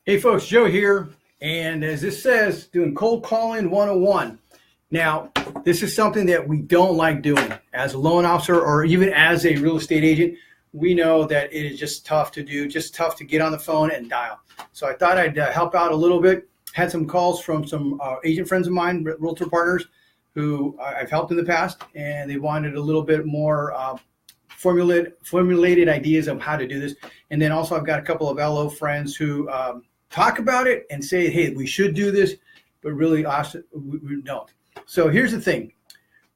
Hey folks, Joe here, and as this says, doing cold calling 101. Now, this is something that we don't like doing as a loan officer or even as a real estate agent. We know that it is just tough to do, just tough to get on the phone and dial. So I thought I'd help out a little bit. Had some calls from some agent friends of mine, Realtor Partners, who I've helped in the past, and they wanted a little bit more formulated ideas of how to do this. And then also I've got a couple of LO friends who talk about it and say, hey, we should do this, but really we don't. So here's the thing.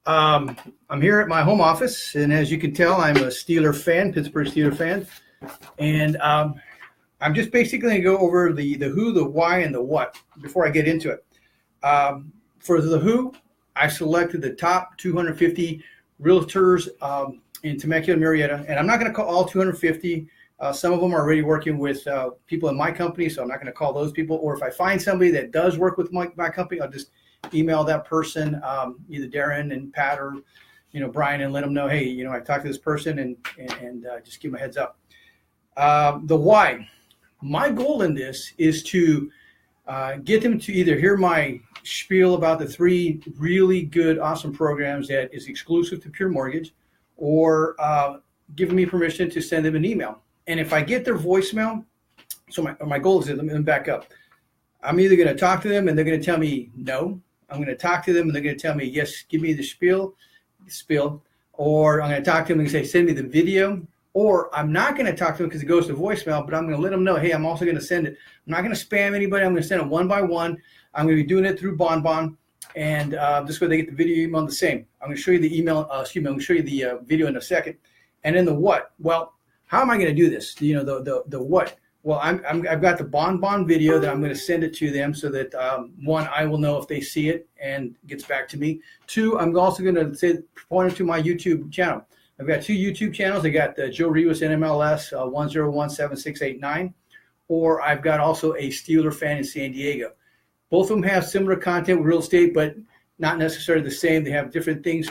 I'm here at my home office, and as you can tell, I'm a Steeler fan, Pittsburgh Steeler fan. And I'm just basically going to go over the who, the why, and the what before I get into it. For the who, I selected the top 250 realtors in Temecula and Murrieta, and I'm not going to call all 250. Some of them are already working with people in my company, so I'm not going to call those people. Or if I find somebody that does work with my company, I'll just email that person, either Darren and Pat or Brian, and let them know, hey, I talked to this person, and just give them a heads up. The why. My goal in this is to get them to either hear my spiel about the 3 really good, awesome programs that is exclusive to Pure Mortgage, or giving me permission to send them an email. And if I get their voicemail, so my goal is, let me back up. I'm either going to talk to them and they're going to tell me no. I'm going to talk to them and they're going to tell me, yes, give me the spiel. Or I'm going to talk to them and say, send me the video. Or I'm not going to talk to them because it goes to voicemail, but I'm going to let them know, hey, I'm also going to send it. I'm not going to spam anybody. I'm going to send it one by one. I'm going to be doing it through Bonbon. And this way they get the video email the same. I'm going to show you the email, I'm going to show you the video in a second. And then the what? Well, how am I going to do this? The what? Well, I've got the Bonbon video that I'm going to send it to them so that, 1, I will know if they see it and gets back to me. 2, I'm also going to point them to my YouTube channel. I've got 2 YouTube channels. I got Joe Rivas NMLS 1017689, or I've got also a Steeler fan in San Diego. Both of them have similar content with real estate, but not necessarily the same. They have different things.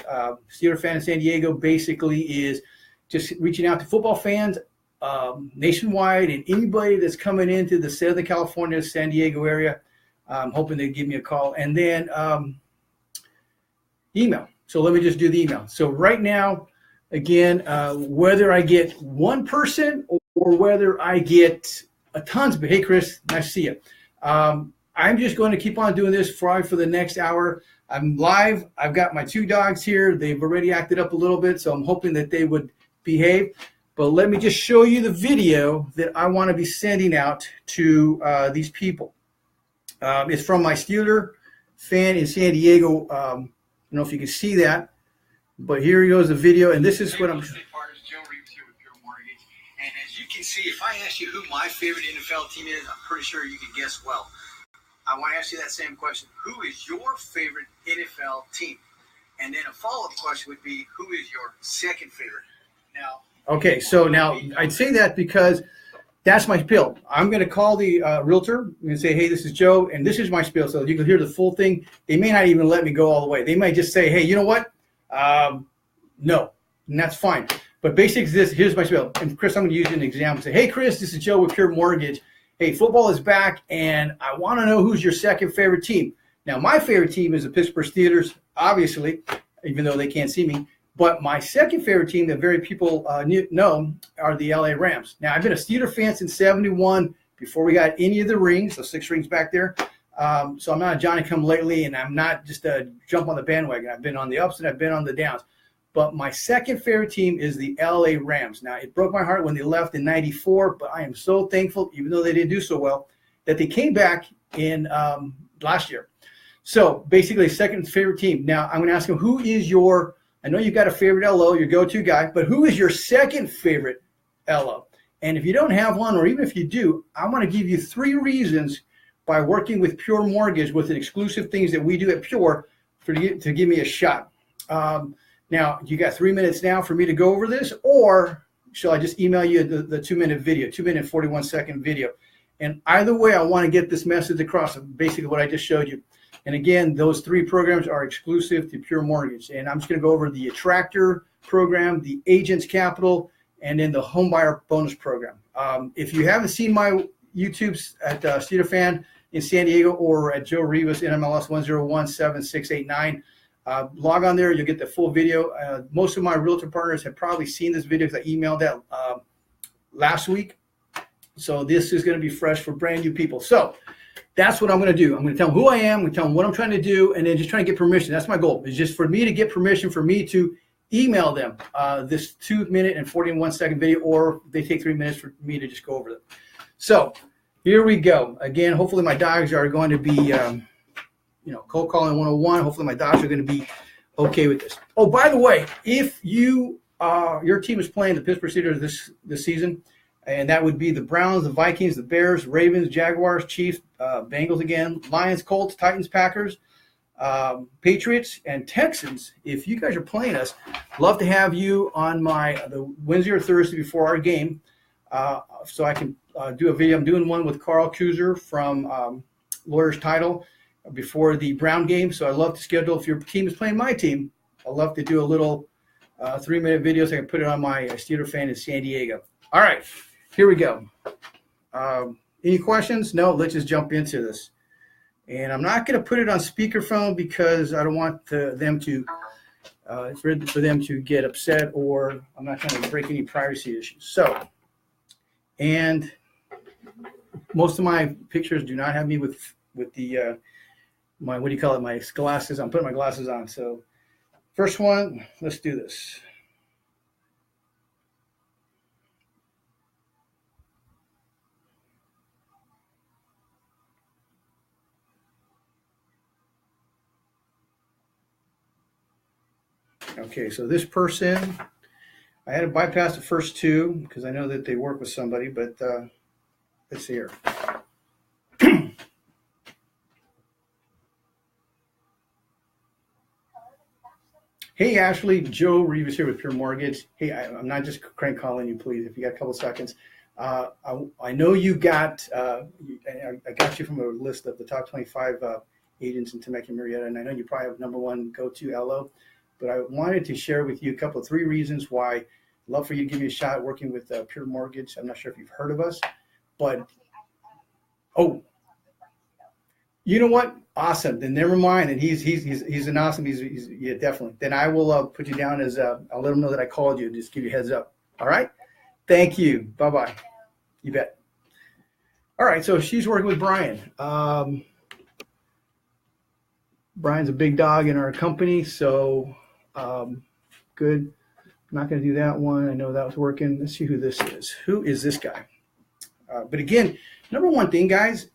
Steeler fan in San Diego basically is just reaching out to football fans nationwide and anybody that's coming into the Southern California, San Diego area. I'm hoping they give me a call. And then email. So let me just do the email. So right now, again, whether I get one person or whether I get a tons, but hey, Chris, nice to see you. I'm just going to keep on doing this for the next hour. I'm live. I've got my 2 dogs here. They've already acted up a little bit, so I'm hoping that they would behave. But let me just show you the video that I want to be sending out to these people. It's from my Steeler fan in San Diego. I don't know if you can see that, but here goes the video, and this is what I'm. Partners, Joe Reeves here with Pure Mortgage, and as you can see, if I ask you who my favorite NFL team is, I'm pretty sure you can guess well. I want to ask you that same question: who is your favorite NFL team? And then a follow-up question would be, who is your second favorite? Now. Okay, so now I'd say that because that's my spiel. I'm going to call the realtor. I'm going to say, hey, this is Joe, and this is my spiel. So you can hear the full thing. They may not even let me go all the way. They might just say, hey, you know what? No, and that's fine. But basically, here's my spiel. And Chris, I'm going to use an example. Say, hey, Chris, this is Joe with Pure Mortgage. Hey, football is back, and I want to know who's your second favorite team. Now, my favorite team is the Pittsburgh Steelers, obviously, even though they can't see me. But my second favorite team that very people know are the LA Rams. Now, I've been a Steeler fan since 71 before we got any of the rings, the 6 rings back there. So I'm not a Johnny-come-lately, and I'm not just a jump on the bandwagon. I've been on the ups and I've been on the downs. But my second favorite team is the LA Rams. Now, it broke my heart when they left in 94, but I am so thankful, even though they didn't do so well, that they came back in last year. So basically, second favorite team. Now, I'm going to ask them, who is your – I know you've got a favorite LO, your go-to guy, but who is your second favorite LO? And if you don't have one, or even if you do, I want to give you 3 reasons by working with Pure Mortgage with the exclusive things that we do at Pure to give me a shot. Now, you got 3 minutes now for me to go over this, or shall I just email you the 2-minute video, 2-minute, 41-second video? And either way, I want to get this message across, basically what I just showed you. And again, those 3 programs are exclusive to Pure Mortgage. And I'm just going to go over the Attractor program, the Agents Capital, and then the Home Buyer Bonus program. If you haven't seen my YouTube's at Steeler Fan in San Diego, or at Joe Rivas in MLS 1017689. Log on there, you'll get the full video. Most of my Realtor partners have probably seen this video because I emailed that last week. So this is going to be fresh for brand new people. So that's what I'm going to do. I'm going to tell them who I am, I'm going to tell them what I'm trying to do, and then just trying to get permission. That's my goal, is just for me to get permission for me to email them this 2-minute and 41-second video, or they take 3 minutes for me to just go over them. So here we go. Again, hopefully my dogs are going to be, cold calling 101. Hopefully my dogs are going to be okay with this. Oh, by the way, if you your team is playing the Pittsburgh Steelers this season, and that would be the Browns, the Vikings, the Bears, Ravens, Jaguars, Chiefs, Bengals again, Lions, Colts, Titans, Packers, Patriots, and Texans. If you guys are playing us, love to have you on the Wednesday or Thursday before our game, so I can do a video. I'm doing one with Carl Kuzer from Lawyer's Title before the Brown game. So I'd love to schedule, if your team is playing my team, I'd love to do a little 3-minute video so I can put it on my Steeler Fan in San Diego. All right. Here we go. Any questions? No, let's just jump into this. And I'm not going to put it on speakerphone because I don't want them to for them to get upset, or I'm not trying to break any privacy issues. So, and most of my pictures do not have me with the my, what do you call it, my glasses. I'm putting my glasses on. So first one, let's do this. Okay, so this person, I had to bypass the first two because I know that they work with somebody, but let's see here. Hey, Ashley, Joe Rivas here with Pure Mortgage. Hey, I'm not just crank calling you, please, if you got a couple seconds. I know you got, I got you from a list of the top 25 agents in Temecula, Murrieta, and I know you probably have number one go-to LO. But I wanted to share with you a 3 reasons why I'd love for you to give me a shot working with Pure Mortgage. I'm not sure if you've heard of us, but you know what? Awesome. Then never mind. And he's an awesome. He's yeah, definitely. Then I will put you down as I'll let him know that I called you. Just give you a heads up. All right. Thank you. Bye bye. You bet. All right. So she's working with Brian. Brian's a big dog in our company, so. Good. I'm not going to do that one. I know that was working. Let's see who this is. Who is this guy? But again, number one thing, guys,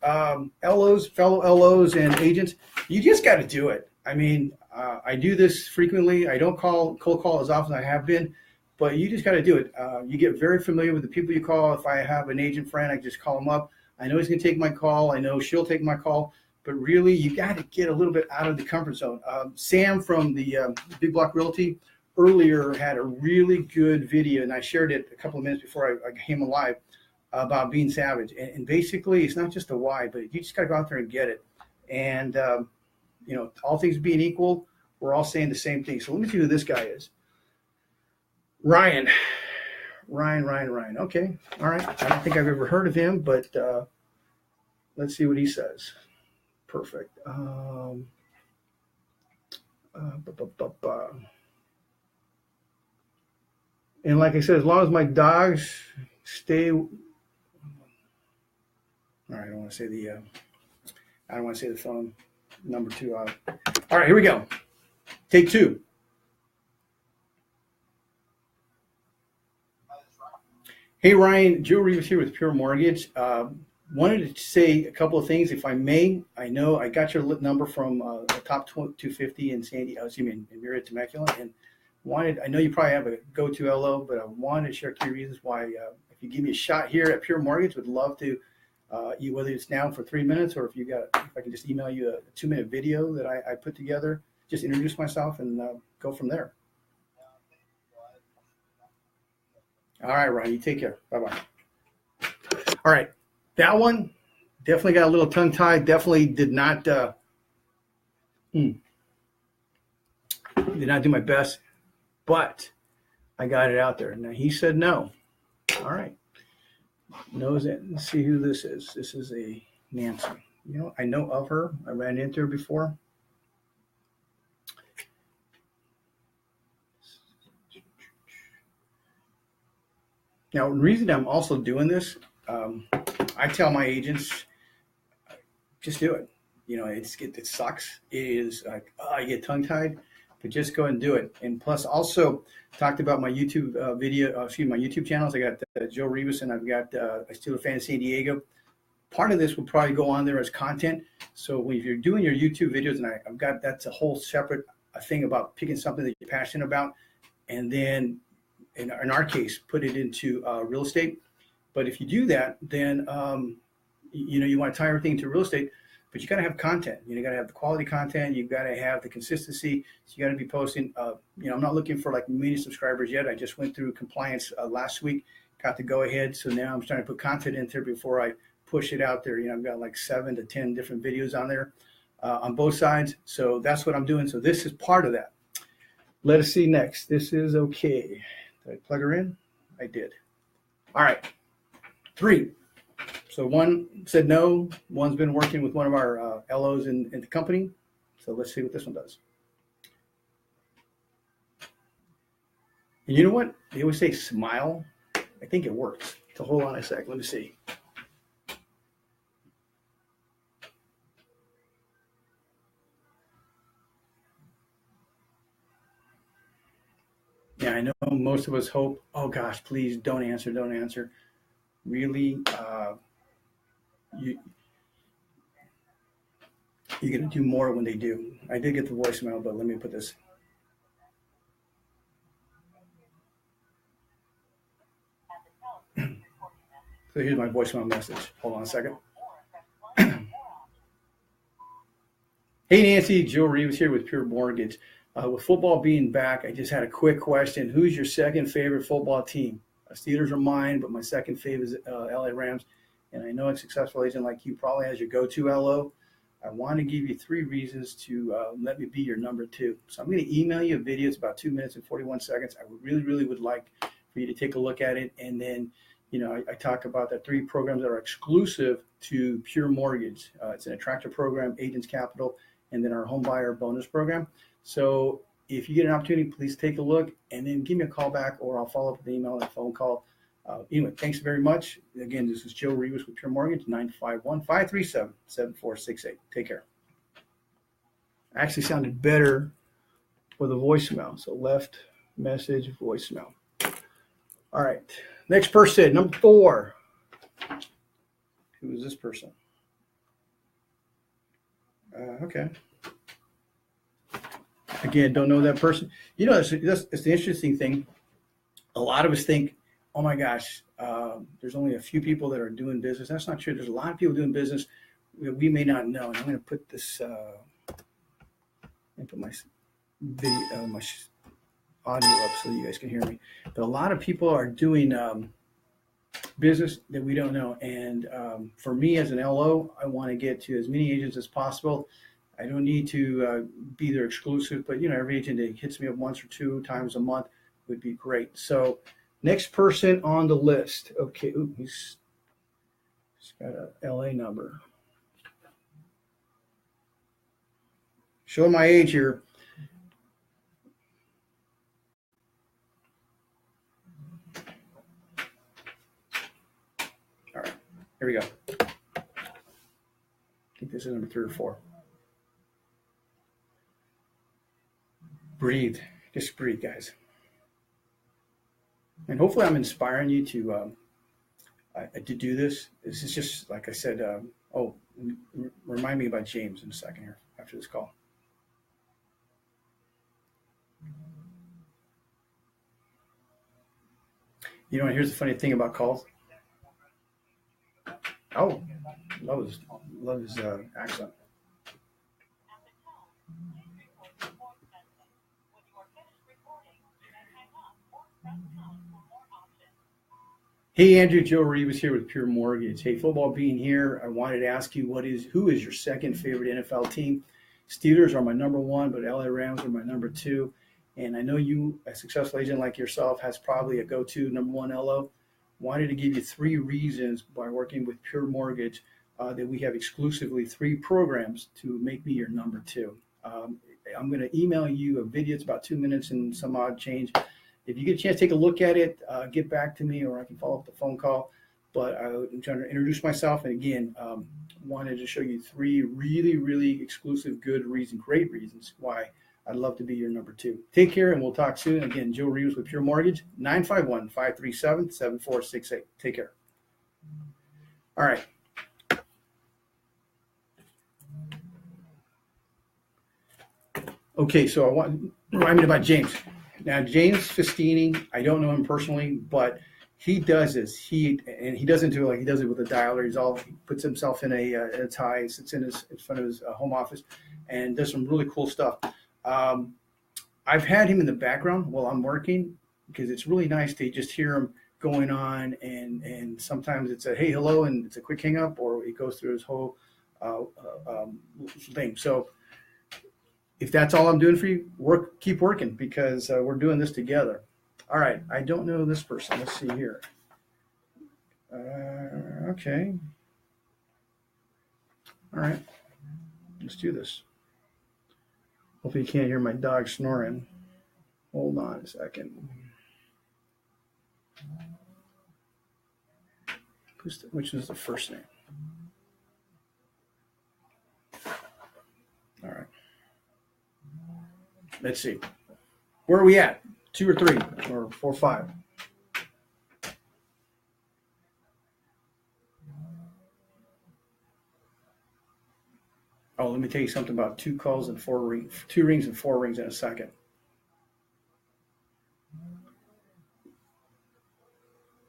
LOs, fellow LOs and agents, you just got to do it. I mean, I do this frequently. I don't cold call as often as I have been, but you just got to do it. You get very familiar with the people you call. If I have an agent friend, I just call him up. I know he's going to take my call. I know she'll take my call. But really, you got to get a little bit out of the comfort zone. Sam from the Big Block Realty earlier had a really good video, and I shared it a couple of minutes before I came alive, about being savage. And basically, it's not just a why, but you just got to go out there and get it. And, all things being equal, we're all saying the same thing. So let me see who this guy is. Ryan. Okay. All right. I don't think I've ever heard of him, but let's see what he says. Perfect. And like I said, as long as my dogs stay. All right, I don't want to say the phone number 2 out. All right, here we go. Take 2. Hey Ryan, Joe Rivas here with Pure Mortgage. Wanted to say a couple of things, if I may. I know I got your number from the top 250 in San Diego, in Murrieta, Temecula, and I know you probably have a go-to LO, but I wanted to share key reasons why. If you give me a shot here at Pure Mortgage, would love to, whether it's now for 3 minutes, or if I can just email you a 2-minute video that I put together, just introduce myself and go from there. All right, Ryan, you take care. Bye-bye. All right. That one definitely got a little tongue-tied. Definitely did not do my best, but I got it out there. Now he said no. All right. knows it. Let's see who this is. This is a Nancy. You know, I know of her. I ran into her before. Now, the reason I'm also doing this, I tell my agents, just do it. You know, it sucks. It is like, oh, I get tongue tied, but just go and do it. And plus, also talked about my YouTube my YouTube channels. I got Joe Rivas and I've got I Steal a Fan in San Diego. Part of this will probably go on there as content. So when you're doing your YouTube videos, and I've got that's a whole separate thing about picking something that you're passionate about, and then in our case, put it into real estate. But if you do that, then you know you want to tie everything to real estate, but you got to have content. You got to have the quality content. You've got to have the consistency. So you got to be posting. You know, I'm not looking for like many subscribers yet. I just went through compliance last week, got the go ahead. So now I'm starting to put content in there before I push it out there. You know, I've got like 7 to 10 different videos on there on both sides. So that's what I'm doing. So this is part of that. Let us see next. This is okay. Did I plug her in? I did. All right. 3. So one said no. One's been working with one of our LOs in the company. So let's see what this one does. And you know what? They always say smile. I think it works. So hold on a sec. Let me see. Yeah, I know most of us hope, oh gosh, please don't answer, don't answer. Really, you're going to do more when they do. I did get the voicemail, but let me put this. So here's my voicemail message. Hold on a second. Hey, Nancy, Joe Reeves here with Pure Mortgage. With football being back, I just had a quick question. Who's your second favorite football team? Steelers are mine, but my second favorite is LA Rams. And I know a successful agent like you probably has your go-to LO. I want to give you 3 reasons to let me be your number 2. So I'm going to email you a video. It's about 2 minutes and 41 seconds. I would really would like for you to take a look at it. And then, you know, I talk about the 3 programs that are exclusive to Pure Mortgage. It's an attractor program, Agents Capital, and then our home buyer bonus program. So if you get an opportunity, please take a look and then give me a call back, or I'll follow up with an email and a phone call. Anyway, thanks very much. Again, this is Joe Rivas with Pure Mortgage, 951-537-7468. Take care. I actually sounded better with a voicemail. So left message, voicemail. All right. Next person, number 4. Who is this person? Okay. Again, don't know that person. You know, it's the interesting thing. A lot of us think, oh my gosh, there's only a few people that are doing business. That's not true. There's a lot of people doing business we may not know. And I'm going to put this, and put my video, my audio up so you guys can hear me. But a lot of people are doing business that we don't know. And for me as an LO, I want to get to as many agents as possible. I don't need to be their exclusive, but you know, every agent that hits me up once or 2 times a month would be great. So next person on the list. Okay, ooh, he's got a LA number. Show my age here. All right, here we go. I think this is number 3 or 4. Breathe. Just breathe, guys. And hopefully I'm inspiring you to do this. This is just, like I said, remind me about James in a second here after this call. You know, here's the funny thing about calls. Oh, love his accent. Hey, Andrew, Joe Rivas here with Pure Mortgage. Hey, football being here, I wanted to ask you who is your second favorite NFL team? Steelers are my number 1, but LA Rams are my number 2. And I know you, a successful agent like yourself, has probably a go-to number 1 LO. wanted to give you 3 reasons by working with Pure Mortgage that we have exclusively 3 programs to make me your number 2. I'm going to email you a video. It's about 2 minutes and some odd change. If you get a chance to take a look at it, get back to me, or I can follow up the phone call. But I'm trying to introduce myself, and again, wanted to show you 3 really, really exclusive, good reasons, great reasons why I'd love to be your number 2. Take care, and we'll talk soon. Again, Joe Reeves with Pure Mortgage, 951-537-7468. Take care. All right. Okay, so I want to remind you about James. Now, James Festini, I don't know him personally, but he does this. He doesn't do it like he does it with a dialer. He puts himself in a tie, sits in front of his home office, and does some really cool stuff. I've had him in the background while I'm working because it's really nice to just hear him going on, and sometimes it's a hey, hello, and it's a quick hang up, or he goes through his whole thing. So if that's all I'm doing for you, keep working, because we're doing this together. All right, I don't know this person. Let's see here. Okay. All right, let's do this. Hopefully you can't hear my dog snoring. Hold on a second. Which is the first name? All right. Let's see. Where are we at? 2 or 3 or 4 or 5? Oh, let me tell you something about 2 calls and 4 rings, 2 rings and 4 rings in a second.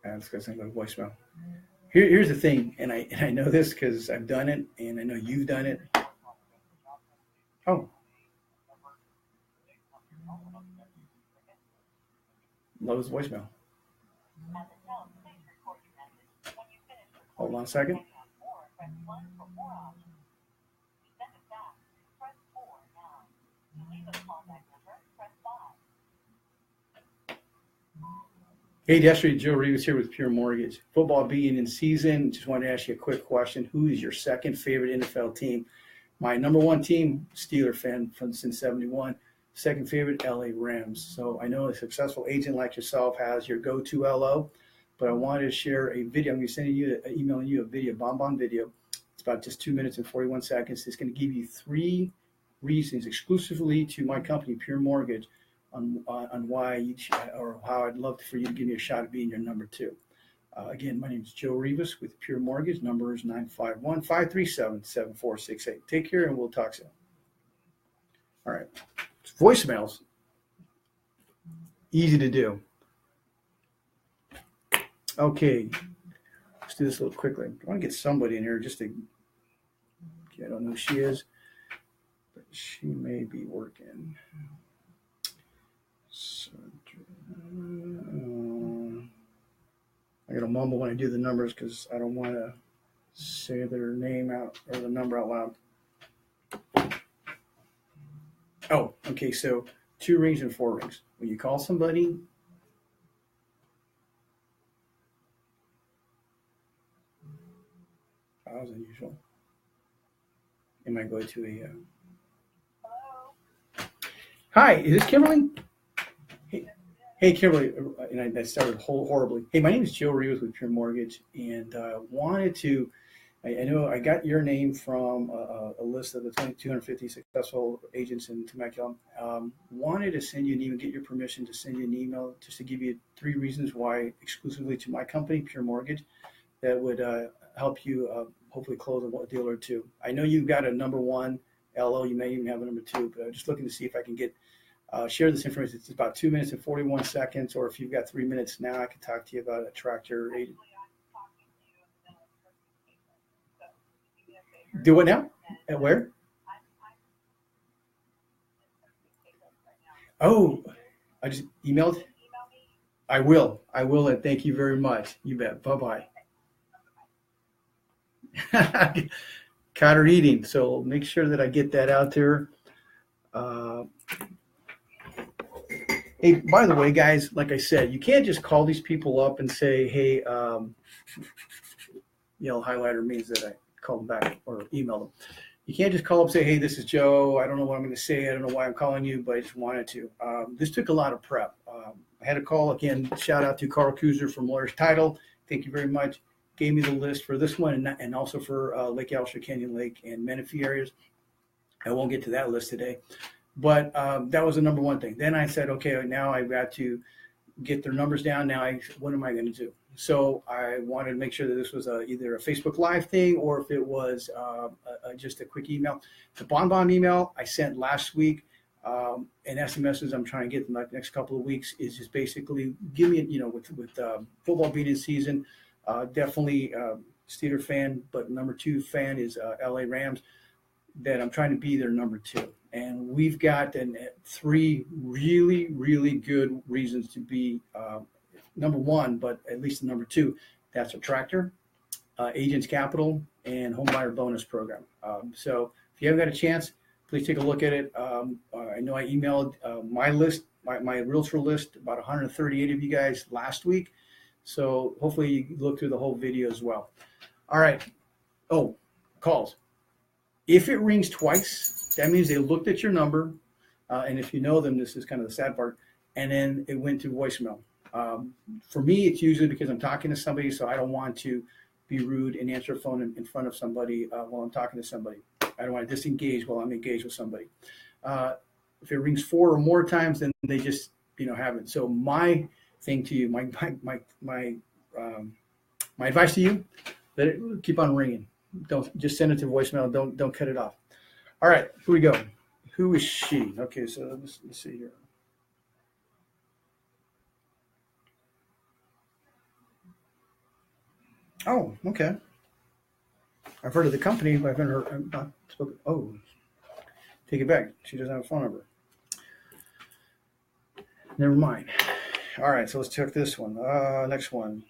Let's go to voicemail. Here's the thing, and I know this because I've done it, and I know you've done it. Oh. Lowe's voicemail. Hold on a second. Hey, yesterday, Joe Reeves here with Pure Mortgage. Football being in season, just wanted to ask you a quick question. Who is your second favorite NFL team? My number 1 team, Steeler fan since 71. Second favorite, LA Rams. So I know a successful agent like yourself has your go-to LO, but I wanted to share a video. I'm going to send you, emailing you a video, bonbon video. It's about just 2 minutes and 41 seconds. It's going to give you 3 reasons exclusively to my company, Pure Mortgage, on why you or how I'd love for you to give me a shot at being your number 2. Again, my name is Joe Rivas with Pure Mortgage. Number is 951-537-7468. Take care, and we'll talk soon. All right. Voicemails, easy to do. Okay, let's do this a little quickly. I want to get somebody in here just to, I don't know who she is, but she may be working. So, I got to mumble when I do the numbers because I don't want to say their name out or the number out loud. Oh, okay, so 2 rings and 4 rings. When you call somebody, that was unusual. It might go to a... Hello? Hi, is this Kimberly? Hey, Kimberly, and I started horribly. Hey, my name is Joe Rivas with Pure Mortgage, and wanted to... I know I got your name from a list of the 250 successful agents in Temecula. Wanted to send you an email, get your permission to send you an email just to give you 3 reasons why exclusively to my company, Pure Mortgage, that would help you hopefully close a deal or 2. I know you've got a number 1 LO. You may even have a number 2, but I'm just looking to see if I can get share this information. It's about 2 minutes and 41 seconds, or if you've got 3 minutes now, I can talk to you about a tractor agent. Do what now? At where? Oh, I just emailed. I will, and thank you very much. You bet. Bye-bye. Caught her eating, so make sure that I get that out there. Hey, by the way, guys, like I said, you can't just call these people up and say, hey, yellow highlighter means that I called them back or emailed them. You can't just call up and say, hey, this is Joe. I don't know what I'm going to say. I don't know why I'm calling you, but I just wanted to. This took a lot of prep. I had a call again. Shout out to Carl Kuzer from Lawyer's Title. Thank you very much. Gave me the list for this one and also for Lake Alsher, Canyon Lake, and Menifee areas. I won't get to that list today, but that was the number one thing. Then I said, okay, now I've got to get their numbers down. Now, what am I going to do? So I wanted to make sure that this was either a Facebook Live thing or if it was just a quick email. The Bonbon email I sent last week and SMSs I'm trying to get in the next couple of weeks is just basically give me, with football being in season, definitely Steeler fan, but number 2 fan is LA Rams, that I'm trying to be their number 2. And we've got 3 really, really good reasons to be number 1, but at least the number 2. That's a tractor, Agents Capital, and Home Buyer Bonus Program. So if you haven't got a chance, please take a look at it. I know I emailed my list, my Realtor list, about 138 of you guys last week. So hopefully you look through the whole video as well. All right. Oh, calls. If it rings twice, that means they looked at your number, and if you know them, this is kind of the sad part, and then it went to voicemail. For me, it's usually because I'm talking to somebody, so I don't want to be rude and answer a phone in front of somebody while I'm talking to somebody. I don't want to disengage while I'm engaged with somebody. If it rings 4 or more times, then they just haven't. So my thing to you, my advice to you, let it keep on ringing. Don't just send it to voicemail. Don't cut it off. All right, here we go. Who is she? Okay, so let's see here. Oh, okay. I've heard of the company, but I've not spoken. Oh, take it back. She doesn't have a phone number. Never mind. All right, so let's check this one. Next one.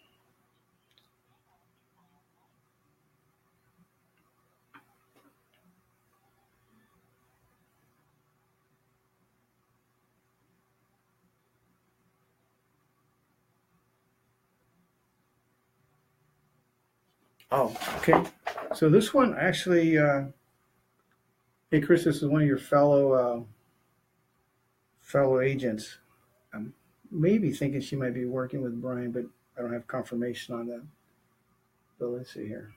Oh, okay. So this one actually, hey Chris, this is one of your fellow agents. I'm maybe thinking she might be working with Brian, but I don't have confirmation on that. So let's see here.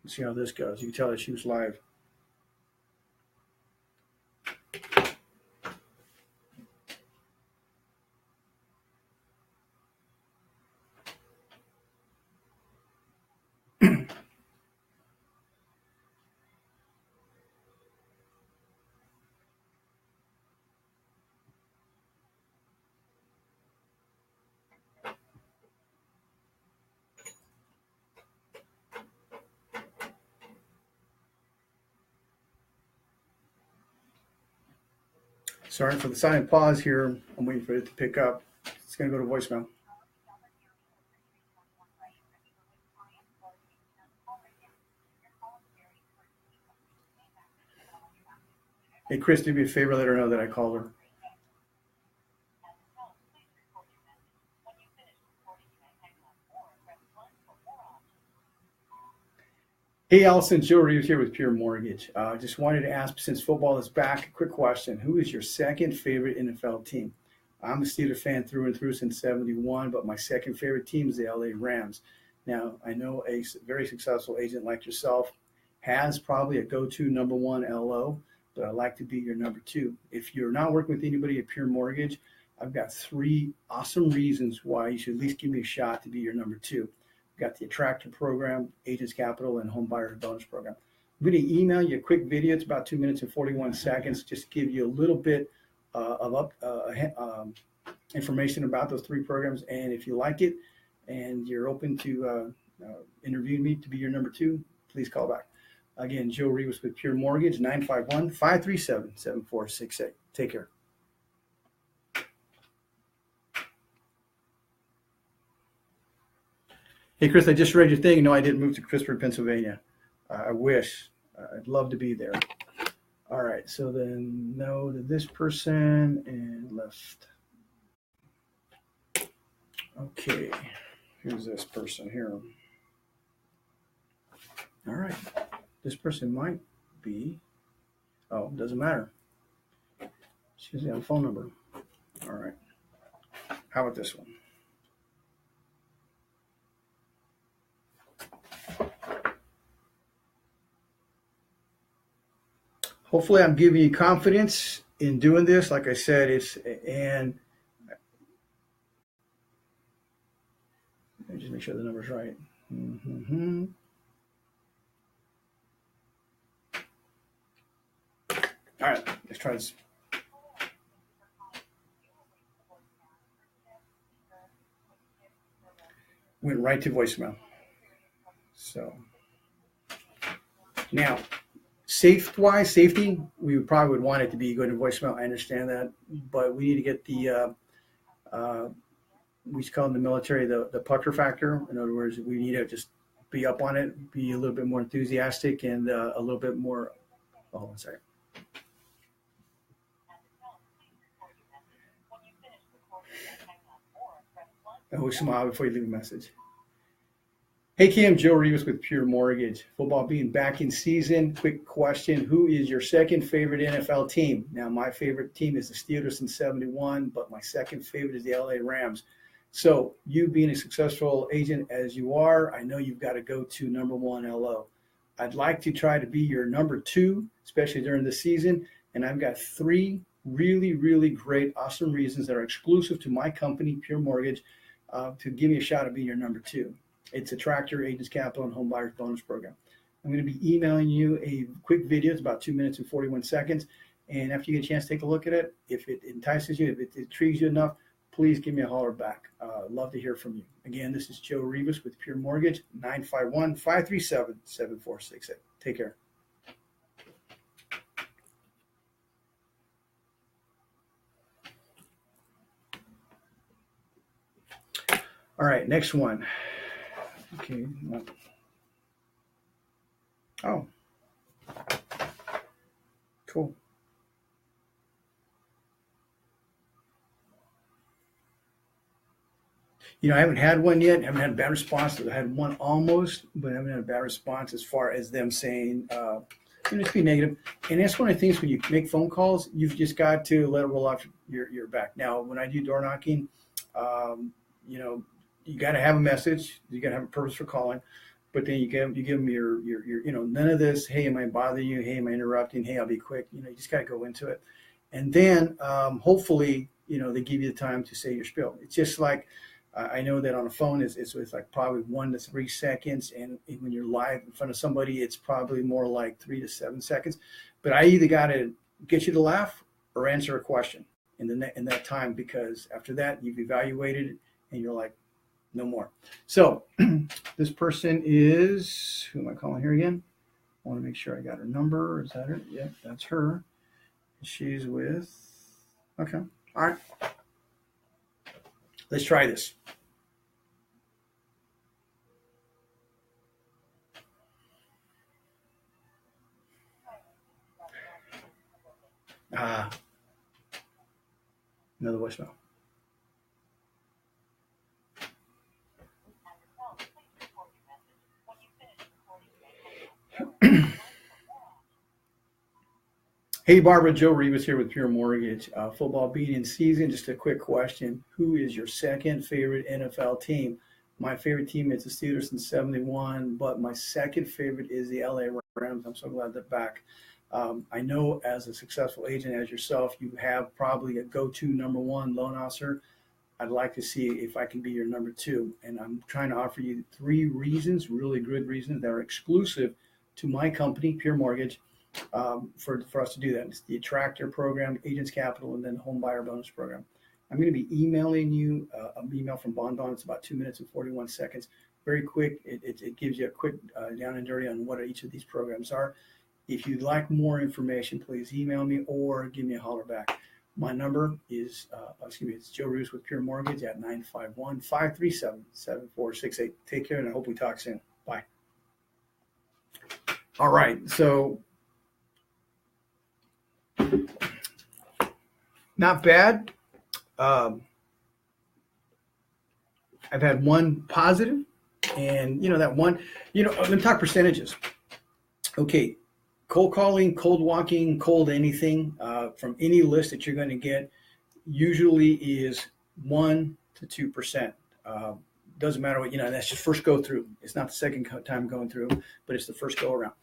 Let's see how this goes. You can tell that she was live. Sorry for the silent pause here. I'm waiting for it to pick up. It's going to go to voicemail. Hey, Chris, do me a favor. Let her know that I called her. Hey, Allison, Joe Reeves here with Pure Mortgage. Just wanted to ask, since football is back, a quick question. Who is your second favorite NFL team? I'm a Steeler fan through and through since '71, but my second favorite team is the LA Rams. Now, I know a very successful agent like yourself has probably a go-to number 1 LO, but I'd like to be your number 2. If you're not working with anybody at Pure Mortgage, I've got 3 awesome reasons why you should at least give me a shot to be your number 2. Got the Attractor Program, Agents Capital, and Home Buyer Bonus Program. I'm going to email you a quick video. It's about 2 minutes and 41 seconds. Just to give you a little bit of information about those 3 programs. And if you like it and you're open to interviewing me to be your number 2, please call back. Again, Joe Reeves with Pure Mortgage, 951-537-7468. Take care. Hey, Chris, I just read your thing. No, I didn't move to Pittsburgh, Pennsylvania. I wish. I'd love to be there. All right, so then no to this person and left. Okay, who's this person here? All right, this person might be. Oh, doesn't matter. She doesn't have a phone number. All right. How about this one? Hopefully, I'm giving you confidence in doing this. Like I said, and let me just make sure the number's right. Mm-hmm. All right, let's try this. Went right to voicemail. So now, safety, we probably would want it to be going to voicemail. I understand that, but we need to get uh, we call in the military the pucker factor. In other words, we need to just be up on it, be a little bit more enthusiastic, and a little bit more. Oh, one second. Oh, smile before you leave a message. Hey Kim, Joe Rivas with Pure Mortgage. Football being back in season. Quick question: who is your second favorite NFL team? Now, my favorite team is the Steelers in '71, but my second favorite is the LA Rams. So, you being a successful agent as you are, I know you've got to go to number one LO. I'd like to try to be your number two, especially during the season. And I've got three really, really great, awesome reasons that are exclusive to my company, Pure Mortgage, to give me a shot at being your number two. It's a Tractor, Agents Capital, and Home Buyers Bonus Program. I'm going to be emailing you a quick video. It's about 2 minutes and 41 seconds. And after you get a chance to take a look at it, if it entices you, if it intrigues you enough, please give me a holler back. Love to hear from you. Again, this is Joe Rivas with Pure Mortgage, 951-537-7468. Take care. All right, next one. Okay. Oh, cool. I haven't had one yet. I haven't had a bad response. I had one almost, but I haven't had a bad response as far as them saying, just be negative. And that's one of the things when you make phone calls, you've just got to let it roll off your back. Now, when I do door knocking, you got to have a message. You got to have a purpose for calling. But then you give them your none of this. Hey, am I bothering you? Hey, am I interrupting? Hey, I'll be quick. You just got to go into it, and then hopefully they give you the time to say your spiel. It's just like I know that on a phone it's like probably 1 to 3 seconds, and when you're live in front of somebody, it's probably more like 3 to 7 seconds. But I either got to get you to laugh or answer a question in that time, because after that you've evaluated it and you're like, no more. So this person is, who am I calling here again? I want to make sure I got her number. Is that her? Yeah, that's her. She's with, okay. All right. Let's try this. Another voicemail. Hey, Barbara, Joe Rivas here with Pure Mortgage. Football being in season, just a quick question. Who is your second favorite NFL team? My favorite team is the Steelers in '71, but my second favorite is the LA Rams. I'm so glad they're back. I know as a successful agent as yourself, you have probably a go-to number one loan officer. I'd like to see if I can be your number two. And I'm trying to offer you 3 reasons, really good reasons that are exclusive to my company, Pure Mortgage, for us to do that. It's the Attractor program, Agents Capital, and then Home Buyer Bonus Program. I'm going to be emailing you an email from Bondon. It's about 2 minutes and 41 seconds. Very quick. It gives you a quick down and dirty on what each of these programs are. If you'd like more information, please email me or give me a holler back. My number is, it's Joe Roos with Pure Mortgage at 951-537-7468. Take care, and I hope we talk soon. Bye. All right, so not bad. I've had one positive, and that one, let me talk percentages. Okay, cold calling, cold walking, cold anything from any list that you're going to get usually is 1 to 2%. Doesn't matter what, that's just first go through. It's not the second time going through, but it's the first go around.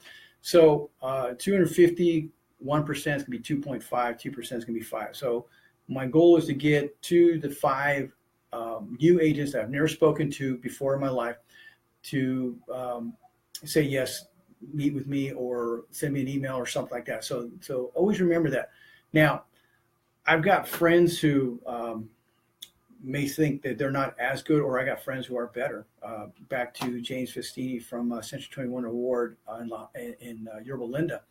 So 250, 1% is going to be 2.5, 2% is going to be 5. So my goal is to get 2 to 5 new agents that I've never spoken to before in my life to say yes, meet with me, or send me an email or something like that. So always remember that. Now, I've got friends who may think that they're not as good, or I got friends who are better. Back to James Festini from Century 21 Award in Yorba Linda.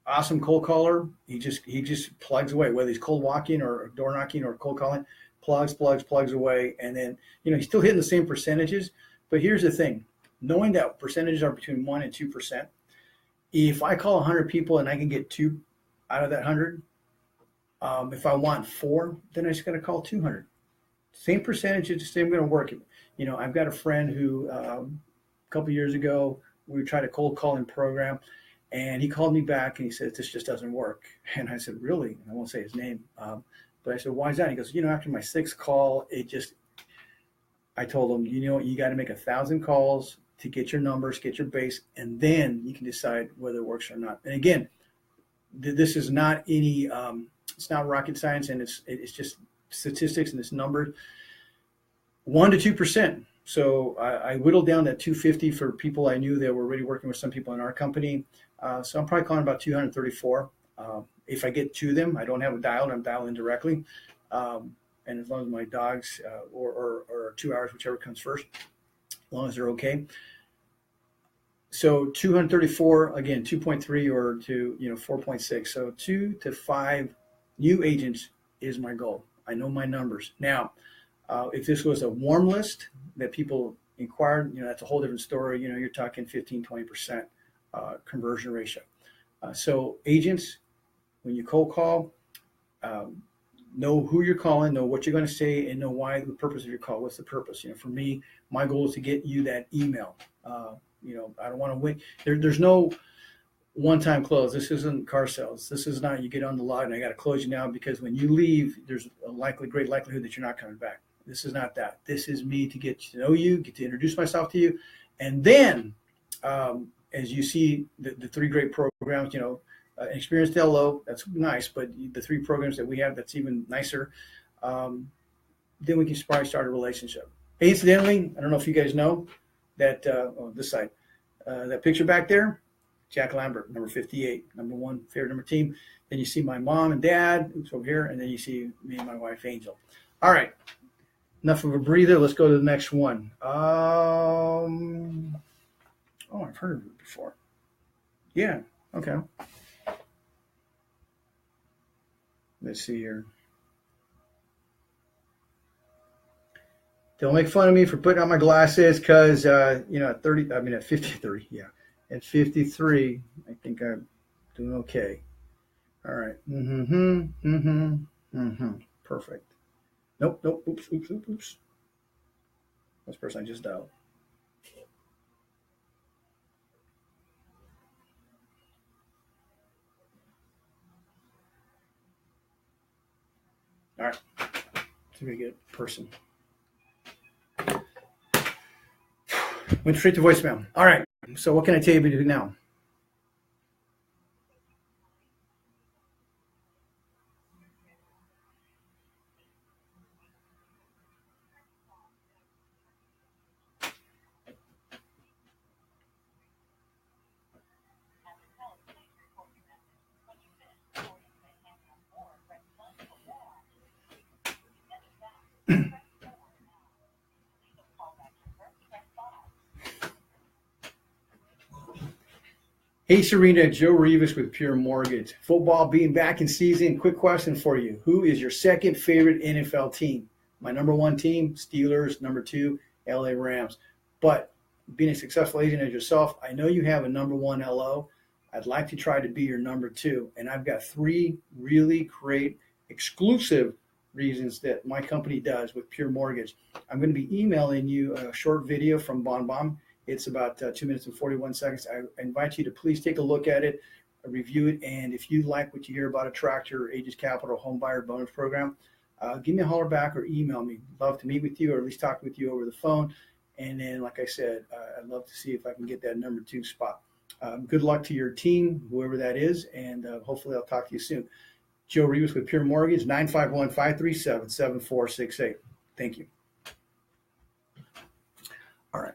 Awesome cold caller. He just plugs away, whether he's cold walking or door knocking or cold calling, plugs away. And then, he's still hitting the same percentages. But here's the thing, knowing that percentages are between 1 and 2%, if I call 100 people and I can get 2 out of that 100, if I want 4, then I just got to call 200. Same percentage, it's just going to work. I've got a friend who a couple of years ago, we tried a cold calling program, and he called me back and he said, this just doesn't work. And I said, really? And I won't say his name. But I said, why is that? He goes, after my 6th call, I told him, you got to make 1,000 calls to get your numbers, get your base, and then you can decide whether it works or not. And again, this is not any, it's not rocket science, and it's just statistics and it's numbers. 1 to 2%. So I whittled down that 250 for people I knew that were already working with some people in our company. So I'm probably calling about 234. If I get to them, I don't have it dialed. I'm dialing directly. And as long as my dogs or 2 hours, whichever comes first, as long as they're okay. So 234, again, 2.3 or to 4.6. So 2 to 5 new agents is my goal. I know my numbers. Now, if this was a warm list that people inquired, that's a whole different story. You're talking 15, 20% conversion ratio. So agents, when you cold call, know who you're calling, know what you're going to say, and know why, the purpose of your call. What's the purpose? For me, my goal is to get you that email. I don't want to win. There's no one-time close. This isn't car sales. This is not you get on the lot and I got to close you now, because when you leave, there's a great likelihood that you're not coming back. This is not that. This is me to get to know you, get to introduce myself to you, and then as you see the 3 great programs, experienced LO, that's nice, but the 3 programs that we have, that's even nicer. Then we can probably start a relationship. Hey, incidentally, I don't know if you guys know that on this side, that picture back there, Jack Lambert, number 58, number 1 favorite number team. Then you see my mom and dad, who's over here, and then you see me and my wife, Angel. All right, enough of a breather. Let's go to the next one. I've heard of it before. Yeah, okay. Let's see here. Don't make fun of me for putting on my glasses, because at 53, yeah. At 53, I think I'm doing okay. All right. Perfect. Nope. Oops. That's the person I just dialed. All right. So we get person. Went straight to voicemail. All right. So what can I tell you to do now? Hey, Serena, Joe Rivas with Pure Mortgage. Football being back in season. Quick question for you. Who is your second favorite NFL team? My number 1 team, Steelers. Number 2, LA Rams. But being a successful agent as yourself, I know you have a number 1 LO. I'd like to try to be your number 2. And I've got 3 really great exclusive reasons that my company does with Pure Mortgage. I'm going to be emailing you a short video from Bon. It's about 2 minutes and 41 seconds. I invite you to please take a look at it, review it, and if you like what you hear about a tractor, Aegis Capital, home buyer bonus program, give me a holler back or email me. Love to meet with you or at least talk with you over the phone. And then, like I said, I'd love to see if I can get that number 2 spot. Good luck to your team, whoever that is, and hopefully I'll talk to you soon. Joe Rivas with Pure Mortgage, 951-537-7468. Thank you. All right.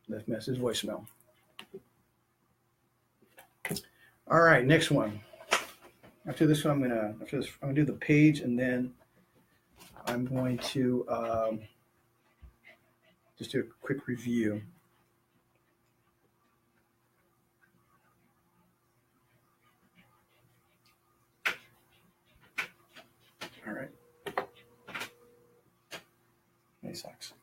Let's message voicemail. All right, next one. After this one, I'm gonna do the page, and then I'm going to just do a quick review. All right. That sucks.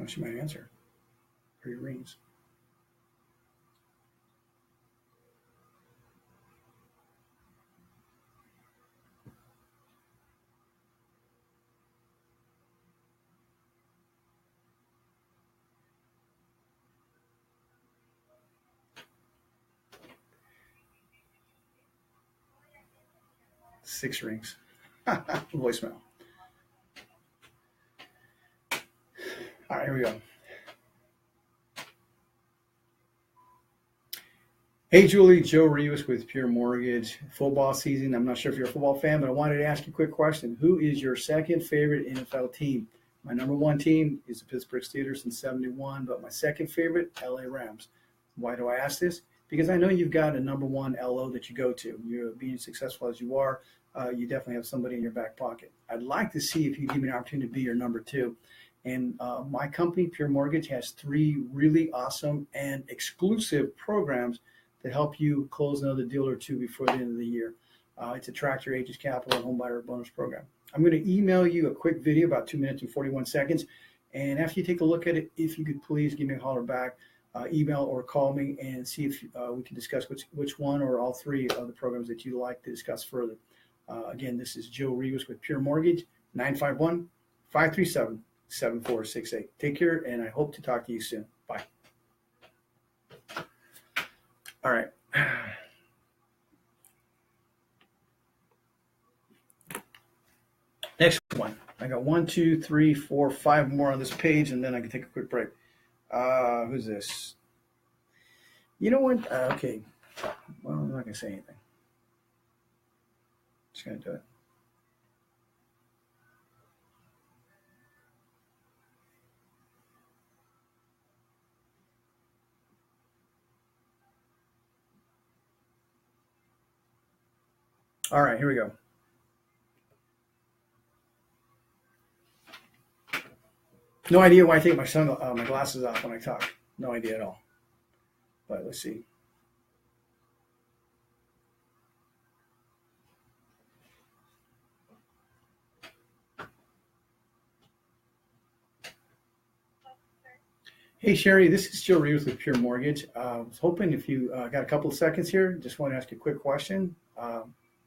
Oh, she might answer. 3 rings. Six rings. Voicemail. All right, here we go. Hey, Julie, Joe Rivas with Pure Mortgage. Football season. I'm not sure if you're a football fan, but I wanted to ask you a quick question. Who is your second favorite NFL team? My number 1 team is the Pittsburgh Steelers since '71, but my second favorite, LA Rams. Why do I ask this? Because I know you've got a number 1 LO that you go to. You're being successful as you are. You definitely have somebody in your back pocket. I'd like to see if you give me an opportunity to be your number 2. And my company, Pure Mortgage, has 3 really awesome and exclusive programs to help you close another deal or 2 before the end of the year. It's a tractor, Aegis Capital, and home buyer bonus program. I'm going to email you a quick video, about 2 minutes and 41 seconds. And after you take a look at it, if you could please give me a holler back, email or call me, and see if we can discuss which one or all 3 of the programs that you'd like to discuss further. Again, this is Joe Rivas with Pure Mortgage, 951-537-7468. Take care, and I hope to talk to you soon. Bye. All right. Next one. I got 1, 2, 3, 4, 5 more on this page, and then I can take a quick break. Who's this? You know what? Okay. Well, I'm not going to say anything. Just going to do it. All right, here we go. No idea why I take my glasses off when I talk. No idea at all. But let's see. Hey, Sherry, this is Joe Rivas with Pure Mortgage. I was hoping if you got a couple of seconds here, just want to ask you a quick question.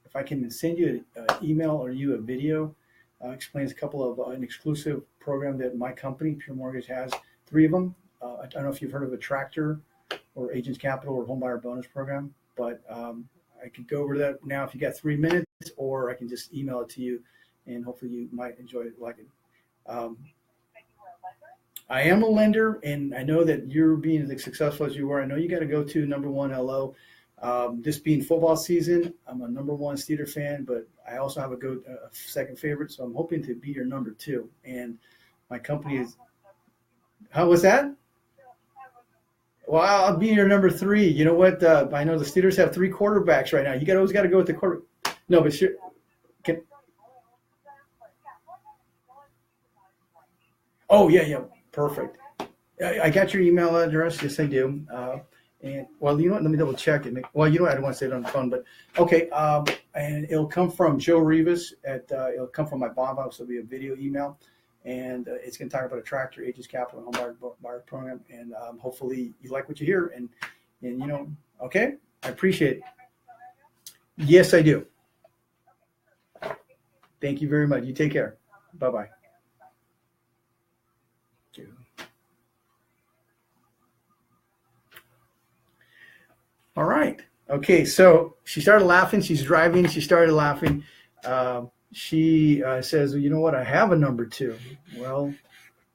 If I can send you an email or you a video, explains a couple of an exclusive program that my company, Pure Mortgage, has 3 of them. I don't know if you've heard of a tractor or Agents Capital or home buyer bonus program, but I could go over that now if you got 3 minutes, or I can just email it to you, and hopefully you might enjoy it, like it. I am a lender, and I know that you're being as successful as you are. I know you got to go to number 1 LO. This being football season, I'm a number 1 Steeler fan, but I also have a second favorite, so I'm hoping to be your number 2. And my company is. How was that? Well, I'll be your number 3. You know what? I know the Steelers have 3 quarterbacks right now. You always got to go with the quarter. No, but sure. Oh yeah. Perfect. I got your email address. Yes, I do. And well, you know what? Let me double check it. Well, you know what? I don't want to say it on the phone, but okay. And it'll come from Joe Rivas it'll come from my Bob House. It'll be a video email. and it's going to talk about a tractor, agents capital, home buyer program, and hopefully you like what you hear. And okay, I appreciate it. Yes, I do. Thank you very much. You take care. Bye-bye. All right. Okay, so she started laughing. She's driving. She started laughing. She says, well, you know what? I have a number 2. Well,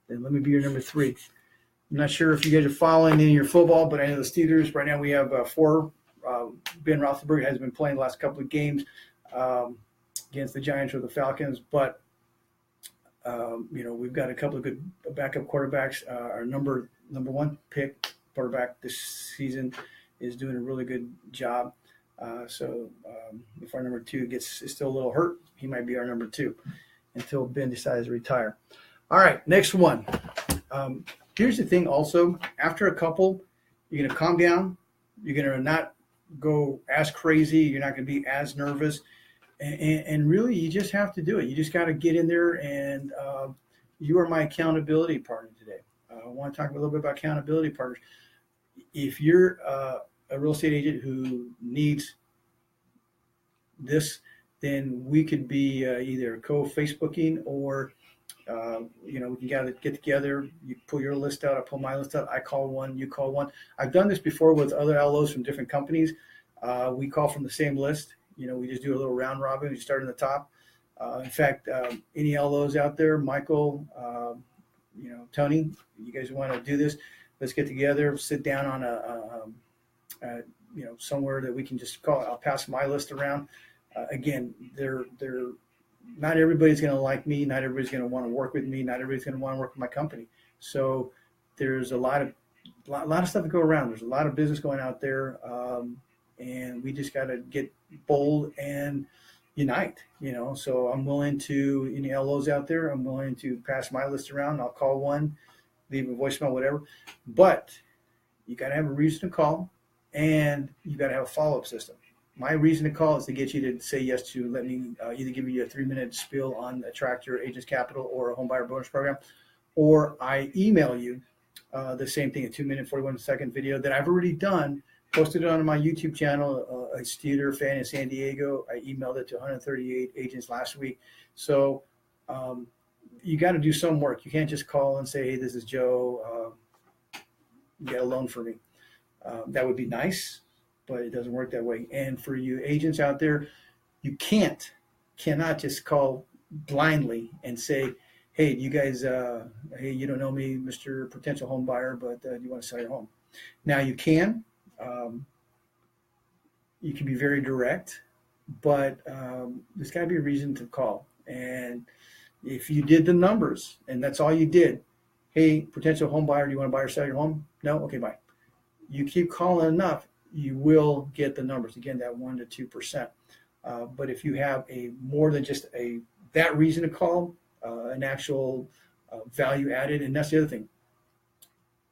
then let me be your number 3. I'm not sure if you guys are following any of your football, but I know the Steelers, right now we have 4. Ben Roethlisberger has been playing the last couple of games against the Giants or the Falcons, but we've got a couple of good backup quarterbacks. Our number 1 pick quarterback this season is doing a really good job. So if our number 2 is still a little hurt, he might be our number 2 until Ben decides to retire. All right, next one. Here's the thing also. After a couple, you're going to calm down. You're going to not go as crazy. You're not going to be as nervous. And really, you just have to do it. You just got to get in there, and you are my accountability partner today. I want to talk a little bit about accountability partners. If you're a real estate agent who needs this, then we could be either co-Facebooking or, we can get together. You pull your list out, I pull my list out. I call one, you call one. I've done this before with other LOs from different companies. We call from the same list. We just do a little round robin. We start in the top. In fact, any LOs out there, Michael, Tony, you guys want to do this? Let's get together, sit down on somewhere that we can just call. I'll pass my list around. Again, they're not everybody's going to like me. Not everybody's going to want to work with me. Not everybody's going to want to work with my company. So there's a lot of stuff to go around. There's a lot of business going out there, and we just got to get bold and unite. So I'm willing to, any LOs out there, I'm willing to pass my list around. I'll call one, leave a voicemail, whatever. But you got to have a reason to call, and you got to have a follow-up system. My reason to call is to get you to say yes to let me either give you a 3-minute spiel on a tractor, agents capital, or a home buyer bonus program, or I email you the same thing, a 2-minute, 41-second video that I've already done, posted it on my YouTube channel. A Steeler fan in San Diego, I emailed it to 138 agents last week. So you got to do some work. You can't just call and say, hey, this is Joe. Get a loan for me. That would be nice, but it doesn't work that way. And for you agents out there, you cannot just call blindly and say, hey, you guys, hey, you don't know me, Mr. Potential Home Buyer, but you want to sell your home. Now you can be very direct, but there's got to be a reason to call. And if you did the numbers and that's all you did, hey, potential home buyer, do you want to buy or sell your home? No? Okay, bye. You keep calling enough, you will get the numbers. Again, that 1% to 2%. But if you have a more than just that reason to call, an actual value added, and that's the other thing.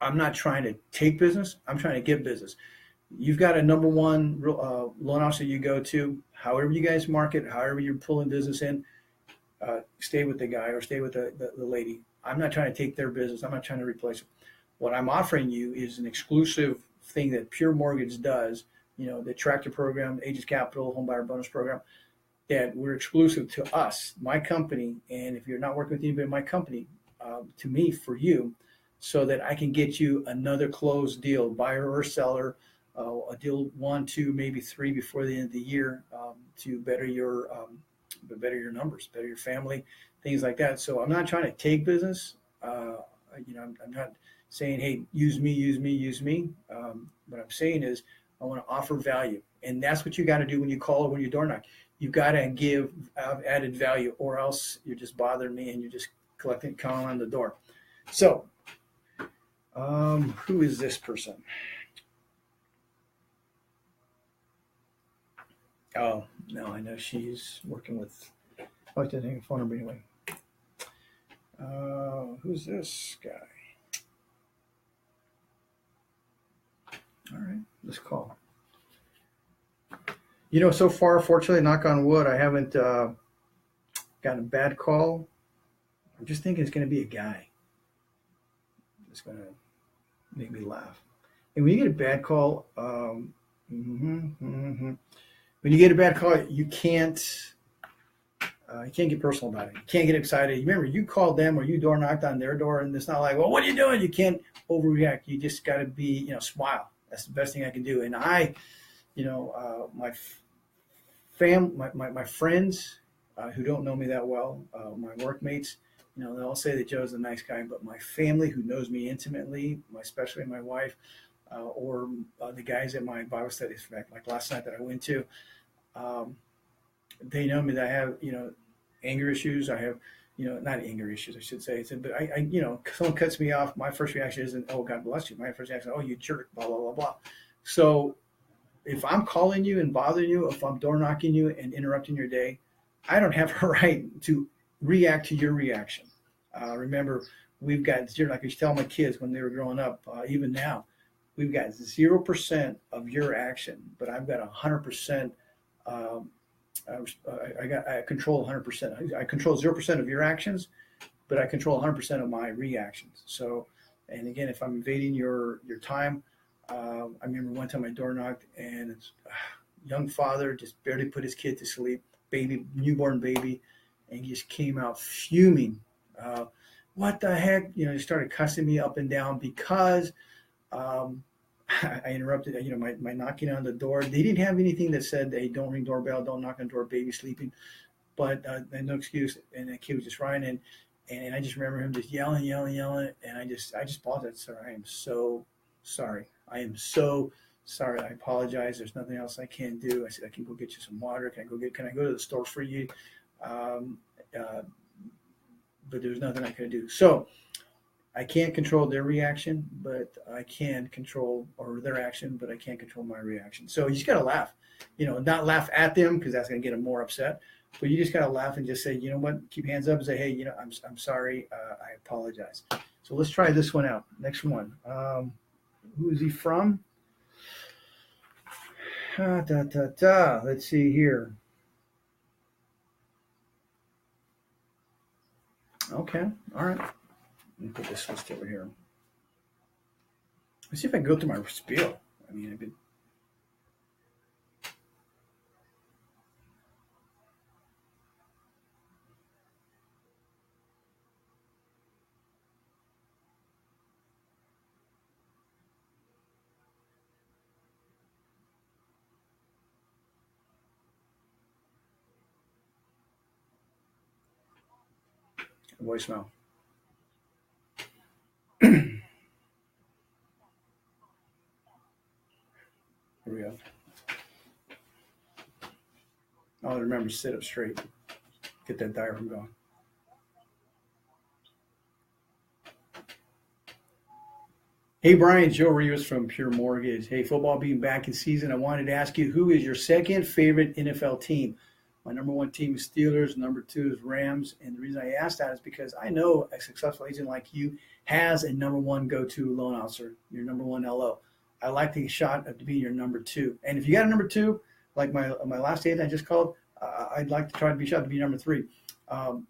I'm not trying to take business. I'm trying to get business. You've got a number 1 loan officer you go to, however you guys market, however you're pulling business in, stay with the guy or stay with the lady. I'm not trying to take their business. I'm not trying to replace them. What I'm offering you is an exclusive thing that Pure Mortgage does, the tractor program, Agents Capital, Home Buyer Bonus Program, that we're exclusive to us, my company. And if you're not working with anybody in my company, to me, for you, so that I can get you another closed deal, buyer or seller, a deal 1, 2, maybe 3 before the end of the year, to better your numbers, better your family, things like that. So I'm not trying to take business. I'm not saying, hey, use me. What I'm saying is I want to offer value. And that's what you got to do when you call or when you door knock. You got to give added value, or else you're just bothering me and you're just calling on the door. So who is this person? Oh, no, I know she's working with, I like to take a phone number anyway. Who's this guy? All right, let's call. So far, fortunately, knock on wood, I haven't gotten a bad call. I'm just thinking it's going to be a guy that's going to make me laugh. And when you get a bad call, when you get a bad call, you can't get personal about it. You can't get excited. Remember, you called them or you door knocked on their door, and it's not like, well, what are you doing? You can't overreact. You just got to be, smile. That's the best thing I can do. And my friends who don't know me that well, my workmates, they all say that Joe's a nice guy, but my family who knows me intimately, especially my wife, or the guys at my Bible studies, like last night that I went to, um, they know me that I have, anger issues. I have, not anger issues, I should say. But someone cuts me off. My first reaction isn't, oh, God bless you. My first reaction, oh, you jerk, blah, blah, blah, blah. So if I'm calling you and bothering you, if I'm door knocking you and interrupting your day, I don't have a right to react to your reaction. Remember, we've got zero, like I used to tell my kids when they were growing up, even now, we've got 0% of your action, but I've got 100%. I control 100%. I control 0% of your actions, but I control 100% of my reactions. So, and again, if I'm invading your time, I remember one time I door knocked and it's young father just barely put his kid to sleep, newborn baby, and he just came out fuming. What the heck? He started cussing me up and down because um, I interrupted, my knocking on the door. They didn't have anything that said, hey, don't ring doorbell, don't knock on the door, baby sleeping. But no excuse. And the kid was just running. And I just remember him just yelling. And I just apologized. Sir, I am so sorry. I am so sorry. I apologize. There's nothing else I can do. I said, I can go get you some water. Can I go to the store for you? But there's nothing I can do. So I can't control their reaction, but I can control, or their action, but I can't control my reaction. So you just got to laugh, not laugh at them because that's going to get them more upset. But you just got to laugh and just say, you know what, keep hands up and say, hey, I'm sorry. I apologize. So let's try this one out. Next one. Who is he from? Let's see here. Okay. All right. Let me put this list over here. Let's see if I can go through my spiel. I mean, I've been. Voicemail. Here we go. Oh, remember, sit up straight. Get that diaphragm going. Hey, Brian, Joe Rivas from Pure Mortgage. Hey, football being back in season, I wanted to ask you, who is your second favorite NFL team? My number one team is Steelers. Number two is Rams. And the reason I asked that is because I know a successful agent like you has a number one go-to loan officer, your number one LO. I like the shot of to be your number two. And if you got a number two, like my last agent I just called, I'd like to try to be shot to be number three.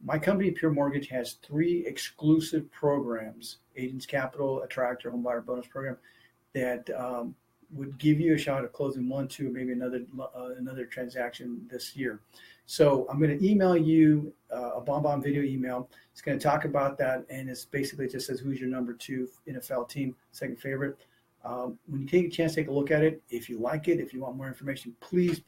My company, Pure Mortgage, has 3 exclusive programs: Agents Capital, Attractor, Home Buyer Bonus Program, that would give you a shot at closing 1, 2, maybe another transaction this year. So I'm going to email you a bomb video email. It's going to talk about that, and it's basically just says who's your number 2 NFL team, second favorite. When you take a chance, take a look at it. If you like it, if you want more information, please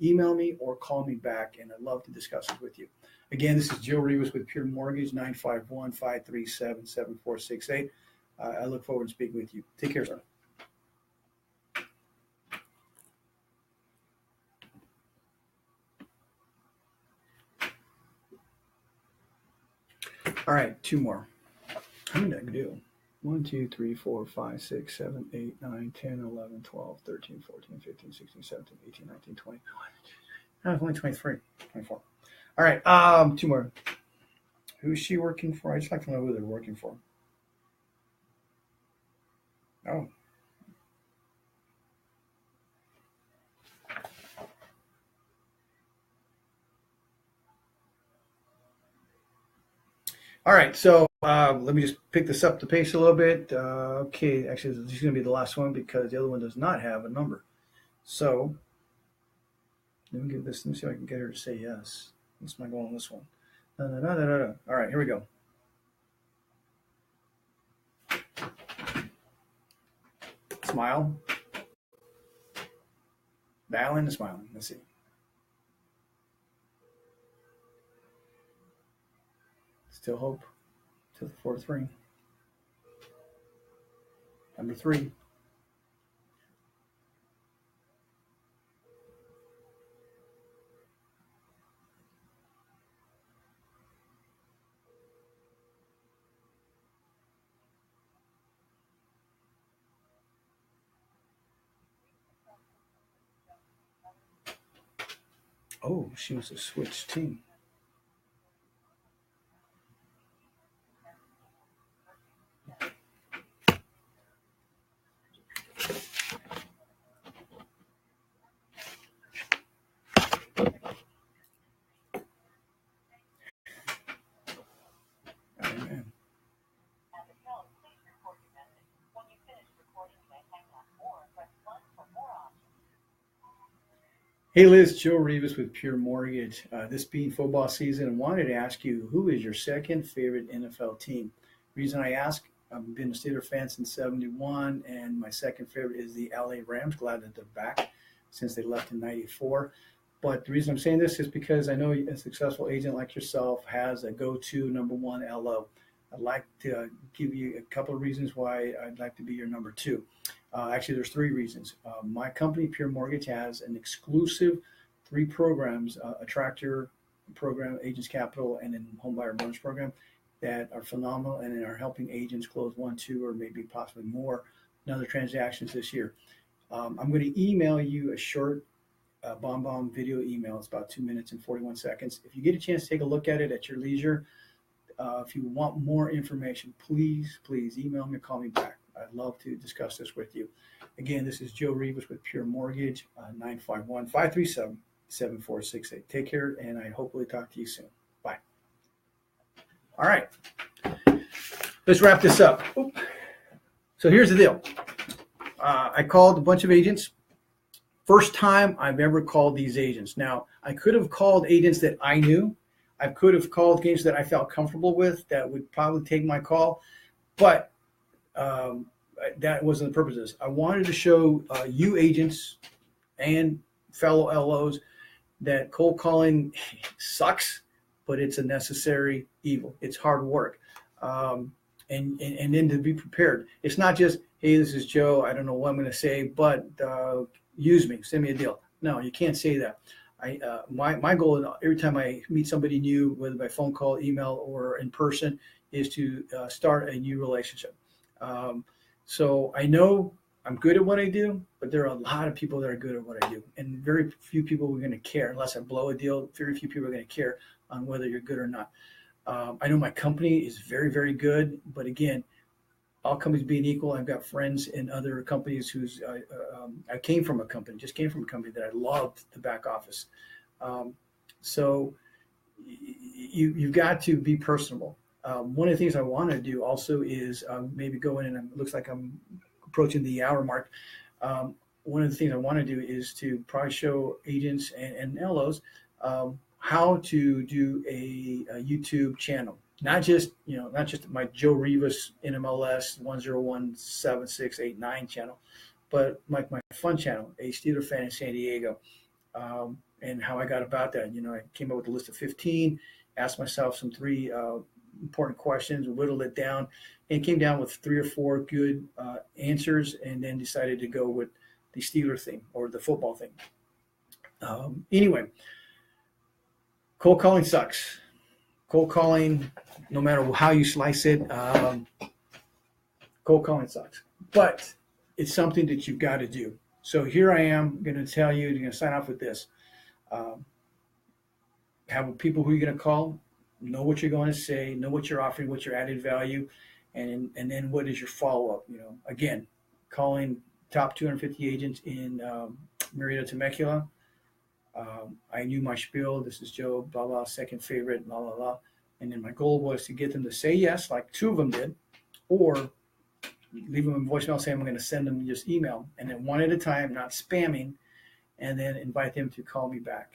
email me or call me back, and I'd love to discuss it with you. Again, this is Joe Rivas with Pure Mortgage, 951-537-7468. I look forward to speaking with you. Take care, sir. All right, 2 more. How many did I do? 1, 2, 3, 4, 5, 6, 7, 8, 9, 10, 11, 12, 13, 14, 15, 16, 17, 18, 19, 20. I've only 23, 24. All right, 2 more. Who's she working for? I just like to know who they're working for. Oh. All right, so let me just pick this up the pace a little bit. Okay, actually, this is going to be the last one because the other one does not have a number. So let me give this. Let me see if I can get her to say yes. What's my goal on this one? Da, da, da, da, da, da. All right, here we go. Smile. Dial in and smiling. Let's see. Still hope. To the fourth ring. Number 3. Oh, she was a switch team. Amen. Hey Liz, Joe Rivas with Pure Mortgage. This being football season, I wanted to ask you, who is your second favorite NFL team? Reason I ask, I've been a Steelers fan since '71, and my second favorite is the LA Rams. Glad that they're back since they left in '94. But the reason I'm saying this is because I know a successful agent like yourself has a go-to number one LO. I'd like to give you a couple of reasons why I'd like to be your number 2. Actually, there's 3 reasons. My company, Pure Mortgage, has an exclusive 3 programs, a tractor program, Agents Capital, and then Home Buyer Bonus program that are phenomenal and are helping agents close 1, 2, or maybe possibly more other transactions this year. I'm going to email you a short bomb video email. It's about 2 minutes and 41 seconds. If you get a chance to take a look at it at your leisure, if you want more information, please email me or call me back. I'd love to discuss this with you. Again, this is Joe Rivas with Pure Mortgage, 951-537-7468. Take care, and I hopefully talk to you soon. Bye. All right. Let's wrap this up. So here's the deal. I called a bunch of agents. First time I've ever called these agents. Now, I could have called agents that I knew. I could have called agents that I felt comfortable with that would probably take my call, but that wasn't the purpose of this. I wanted to show you agents and fellow LOs that cold calling sucks, but it's a necessary evil. It's hard work. And then to be prepared. It's not just, hey, this is Joe. I don't know what I'm going to say, but use me. Send me a deal. No, you can't say that. My goal every time I meet somebody new, whether by phone call, email, or in person, is to start a new relationship. So I know I'm good at what I do, but there are a lot of people that are good at what I do, and very few people are going to care unless I blow a deal. Very few people are going to care on whether you're good or not. I know my company is very, very good, but again, all companies being equal, I've got friends in other companies who's I just came from a company that I loved the back office. So you've got to be personable. One of the things I want to do also is maybe go in, and it looks like I'm approaching the hour mark. One of the things I want to do is to probably show agents and LOs how to do a YouTube channel. Not just my Joe Rivas NMLS 1017689 channel, but like my fun channel, a Steeler fan in San Diego. And how I got about that. I came up with a list of 15, asked myself some 3 important questions, whittled it down, and came down with 3 or 4 good answers, and then decided to go with the Steeler thing or the football thing. Anyway, cold calling sucks. Cold calling, no matter how you slice it, cold calling sucks. But it's something that you've got to do. So here I am going to tell you, you're going to sign off with this. Have people who you're going to call, know what you're going to say, know what you're offering, what your added value, and then what is your follow-up. Again, calling top 250 agents in Marietta, Temecula. I knew my spiel. This is Joe, blah, blah, second favorite, blah, blah, blah. And then my goal was to get them to say yes, like 2 of them did, or leave them a voicemail saying I'm going to send them just email, and then one at a time, not spamming, and then invite them to call me back.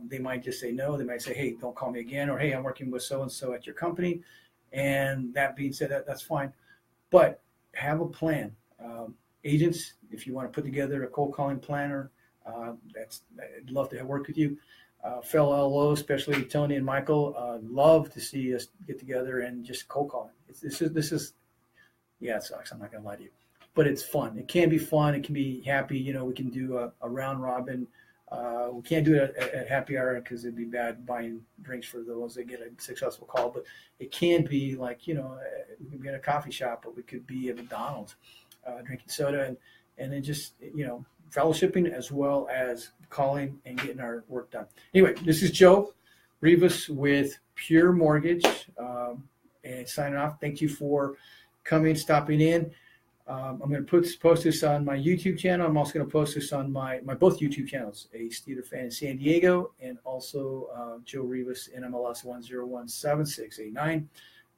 They might just say no. They might say, hey, don't call me again, or hey, I'm working with so-and-so at your company. And that being said, that's fine. But have a plan. Agents, if you want to put together a cold calling planner, I'd love to work with you. Fellow LO, especially Tony and Michael, love to see us get together and just cold calling. This is, yeah, it sucks. I'm not going to lie to you. But it's fun. It can be fun. It can be happy. We can do a round robin. We can't do it at happy hour because it'd be bad buying drinks for those that get a successful call. But it can be like, we can be in a coffee shop, or we could be at McDonald's drinking soda and then just, fellowshipping as well as calling and getting our work done. Anyway, this is Joe Rivas with Pure Mortgage and signing off. Thank you for coming, stopping in. I'm going to post this on my YouTube channel. I'm also going to post this on my both YouTube channels, a Steeler fan in San Diego, and also Joe Rivas in MLS 1017689.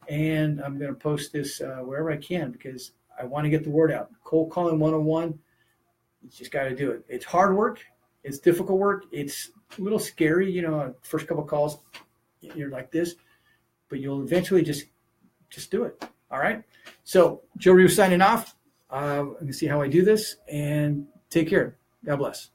And I'm going to post this wherever I can because I want to get the word out. Cold calling 101, you just got to do it. It's hard work. It's difficult work. It's a little scary, first couple of calls, you're like this, but you'll eventually just do it. All right. So Joe Rivas signing off. I'm going to see how I do this, and take care. God bless.